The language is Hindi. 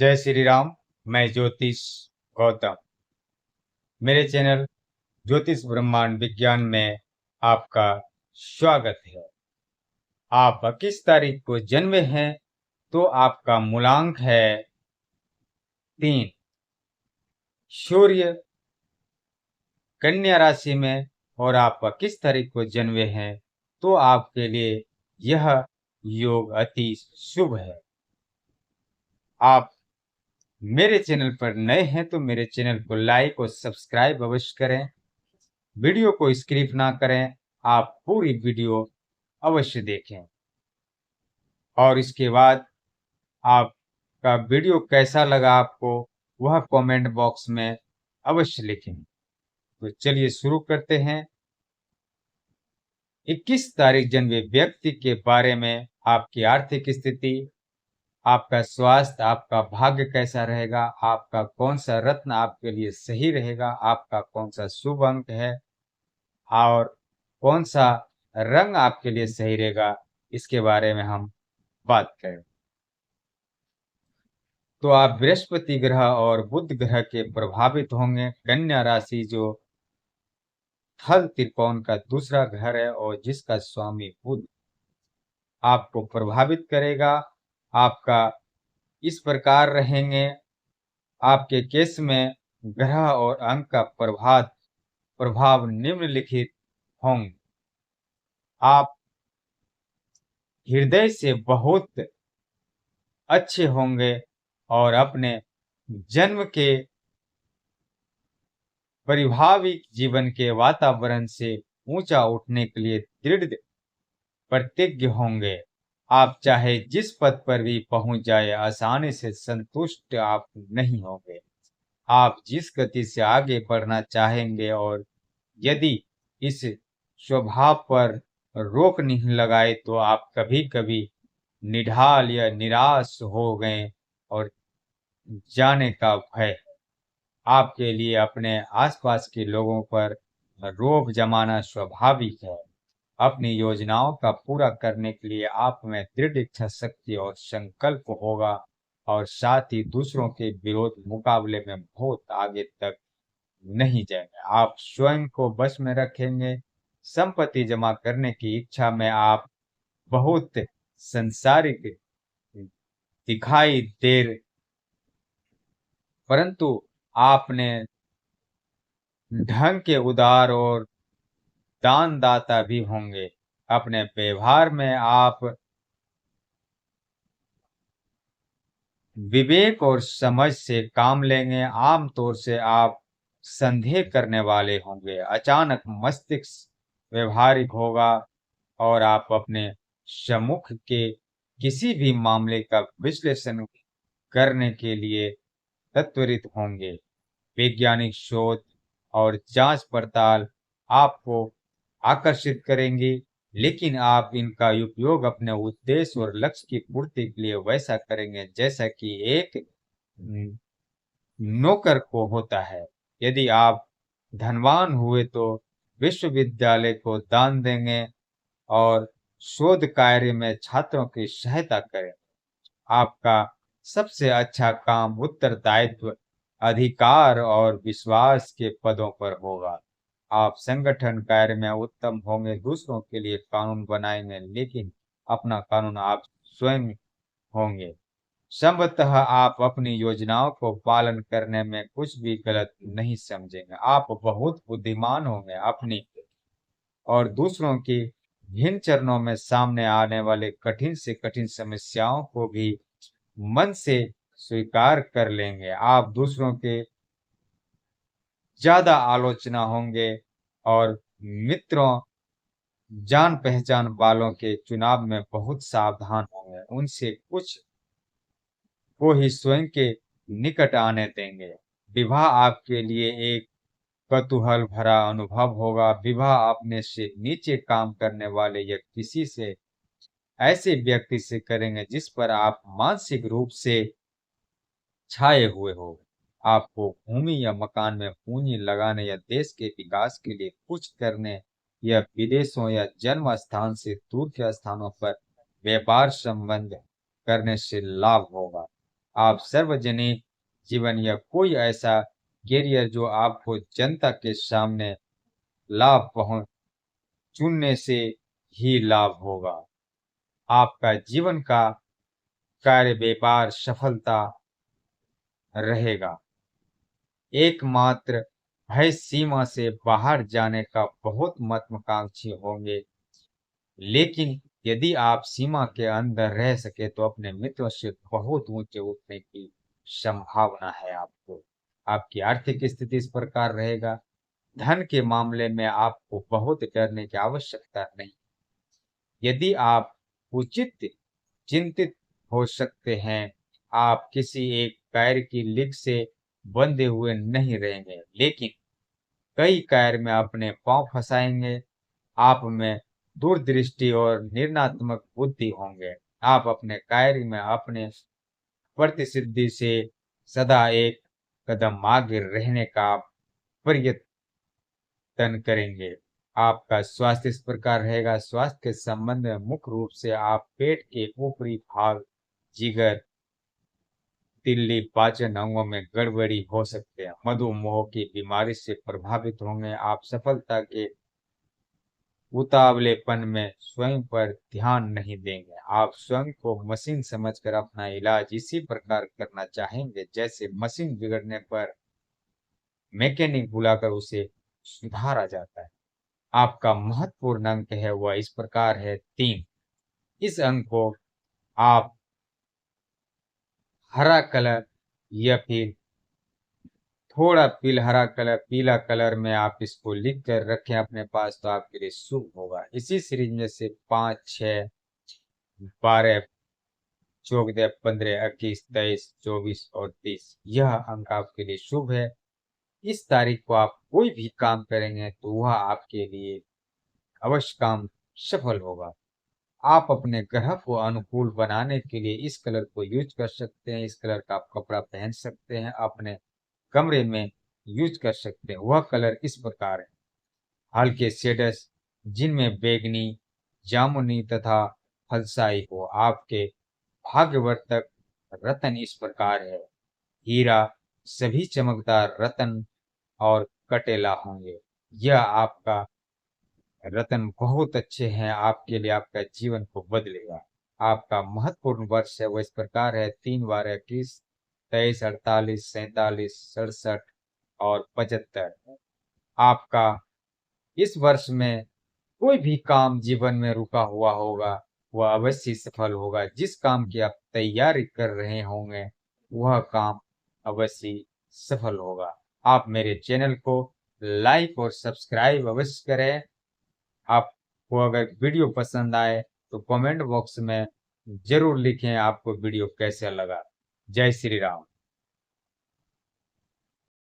जय श्री राम। मैं ज्योतिष गौतम। मेरे चैनल ज्योतिष ब्रह्मांड विज्ञान में आपका स्वागत है। आप किस तारीख को जन्मे हैं तो आपका मूलांक है 3। सूर्य कन्या राशि में और आप किस तारीख को जन्मे हैं तो आपके लिए यह योग अति शुभ है। आप मेरे चैनल पर नए हैं तो मेरे चैनल को लाइक और सब्सक्राइब अवश्य करें। वीडियो को स्किप ना करें, आप पूरी वीडियो अवश्य देखें और इसके बाद आपका वीडियो कैसा लगा आपको वह कमेंट बॉक्स में अवश्य लिखें। तो चलिए शुरू करते हैं। 21 तारीख जन्मे व्यक्ति के बारे में आपकी आर्थिक स्थिति, आपका स्वास्थ्य, आपका भाग्य कैसा रहेगा, आपका कौन सा रत्न आपके लिए सही रहेगा, आपका कौन सा शुभ अंक है और कौन सा रंग आपके लिए सही रहेगा, इसके बारे में हम बात करें। तो आप बृहस्पति ग्रह और बुध ग्रह के प्रभावित होंगे। कन्या राशि जो थल त्रिकोण का दूसरा घर है और जिसका स्वामी बुध आपको प्रभावित करेगा। आपका इस प्रकार रहेंगे, आपके केस में ग्रह और अंक का प्रभाव निम्नलिखित होंगे। आप हृदय से बहुत अच्छे होंगे और अपने जन्म के परिभाविक जीवन के वातावरण से ऊंचा उठने के लिए दृढ़ प्रतिज्ञ होंगे। आप चाहे जिस पद पर भी पहुंच जाए आसानी से संतुष्ट आप नहीं होंगे। आप जिस गति से आगे बढ़ना चाहेंगे और यदि इस स्वभाव पर रोक नहीं लगाए तो आप कभी कभी निढाल या निराश हो गए और जाने का भय। आपके लिए अपने आसपास के लोगों पर रोब जमाना स्वाभाविक है। अपनी योजनाओं का पूरा करने के लिए आप में दृढ़ इच्छा शक्ति और संकल्प होगा और साथ ही दूसरों के विरोध मुकाबले में बहुत आगे तक नहीं जाएंगे। आप स्वयं को बस में रखेंगे। संपत्ति जमा करने की इच्छा में आप बहुत संसारिक दिखाई दे, परंतु आपने ढंग के उदार और दानदाता भी होंगे। अपने व्यवहार में आप विवेक और समझ से काम लेंगे। आमतौर से आप संदेह करने वाले होंगे। अचानक मस्तिष्क व्यवहारिक होगा और आप अपने सम्मुख के किसी भी मामले का विश्लेषण करने के लिए तत्वरित होंगे। वैज्ञानिक शोध और जांच पड़ताल आपको आकर्षित करेंगी, लेकिन आप इनका उपयोग अपने उद्देश्य और लक्ष्य की पूर्ति के लिए वैसा करेंगे जैसा कि एक नौकर को होता है। यदि आप धनवान हुए तो विश्वविद्यालय को दान देंगे और शोध कार्य में छात्रों की सहायता करें। आपका सबसे अच्छा काम उत्तरदायित्व, अधिकार और विश्वास के पदों पर होगा। आप संगठन कार्य में उत्तम होंगे। दूसरों के लिए कानून बनाएंगे, लेकिन अपना कानून आप स्वयं होंगे। संभवतः आप अपनी योजनाओं को पालन करने में कुछ भी गलत नहीं समझेंगे। आप बहुत बुद्धिमान होंगे। अपनी और दूसरों की भिन्न चरणों में सामने आने वाले कठिन से कठिन समस्याओं को भी मन से स्वीकार कर लेंगे। आप दूसरों के ज्यादा आलोचना होंगे और मित्रों, जान पहचान वालों के चुनाव में बहुत सावधान होंगे। उनसे कुछ को ही स्वयं के निकट आने देंगे। विवाह आपके लिए एक कौतूहल भरा अनुभव होगा। विवाह अपने से नीचे काम करने वाले या किसी से ऐसे व्यक्ति से करेंगे जिस पर आप मानसिक रूप से छाए हुए हो। आपको भूमि या मकान में पूंजी लगाने या देश के विकास के लिए कुछ करने या विदेशों या जन्म स्थान से दूर के स्थानों पर व्यापार संबंध करने से लाभ होगा। आप सार्वजनिक जीवन या कोई ऐसा कैरियर जो आपको जनता के सामने लाभ पहुंच चुनने से ही लाभ होगा। आपका जीवन का कार्य व्यापार सफलता रहेगा। एकमात्र भय सीमा से बाहर जाने का बहुत महत्वाकांक्षी होंगे, लेकिन यदि आप सीमा के अंदर रह सके तो अपने मित्रों से बहुत ऊंचे उठने की संभावना है आपको। आपकी आर्थिक स्थिति इस प्रकार रहेगा। धन के मामले में आपको बहुत डरने की आवश्यकता नहीं। यदि आप उचित चिंतित हो सकते हैं, आप किसी एक कार्य की लीक से बंधे हुए नहीं रहेंगे, लेकिन कई कार्य में अपने पांव फंसाएंगे। आप में दूरदृष्टि और निर्णयात्मक बुद्धि होंगे। आप अपने कार्य में अपने प्रतिसिद्धि से सदा एक कदम आगे रहने का प्रयत्न करेंगे। आपका स्वास्थ्य इस प्रकार रहेगा। स्वास्थ्य के संबंध में मुख्य रूप से आप पेट के ऊपरी भाग, जिगर, तिल्ली, पाचन अंगों में गड़बड़ी हो सकते हैं। मधुमेह की बीमारी से प्रभावित होंगे। आप सफलता के उतावलेपन में स्वयं पर ध्यान नहीं देंगे। आप स्वयं को मशीन समझकर अपना इलाज इसी प्रकार करना चाहेंगे जैसे मशीन बिगड़ने पर मैकेनिक बुलाकर उसे सुधारा जाता है। आपका महत्वपूर्ण अंक है वह इस प्रकार है 3। इस अंक को आप हरा कलर या फिर थोड़ा पीला कलर में आप इसको लिख कर रखें अपने पास तो आपके लिए शुभ होगा। इसी सीरीज में से 5, 6, 12, 14, 15, 21, 23, 24 और 30 यह अंक आपके लिए शुभ है। इस तारीख को आप कोई भी काम करेंगे तो वह आपके लिए अवश्य काम सफल होगा। आप अपने ग्रह को अनुकूल बनाने के लिए इस कलर को यूज कर सकते हैं। इस कलर का आप कपड़ा पहन सकते हैं, अपने कमरे में यूज कर सकते हैं। वह कलर इस प्रकार है। हल्के शेड्स जिनमें बैंगनी, जामुनी तथा फलसाई हो। आपके भाग्यवर्धक रत्न इस प्रकार है। हीरा, सभी चमकदार रत्न और कटेला होंगे। यह आपका रत्न बहुत अच्छे हैं आपके लिए, आपका जीवन को बदलेगा। आपका महत्वपूर्ण वर्ष है वो इस प्रकार है 3, 12, 21, 23, 48, 47, 67 और 75। आपका इस वर्ष में कोई भी काम जीवन में रुका हुआ होगा वह अवश्य सफल होगा। जिस काम की आप तैयारी कर रहे होंगे वह काम अवश्य सफल होगा। आप मेरे चैनल को लाइक और सब्सक्राइब अवश्य करें। आपको अगर वीडियो पसंद आए तो कमेंट बॉक्स में जरूर लिखें आपको वीडियो कैसा लगा। जय श्री राम।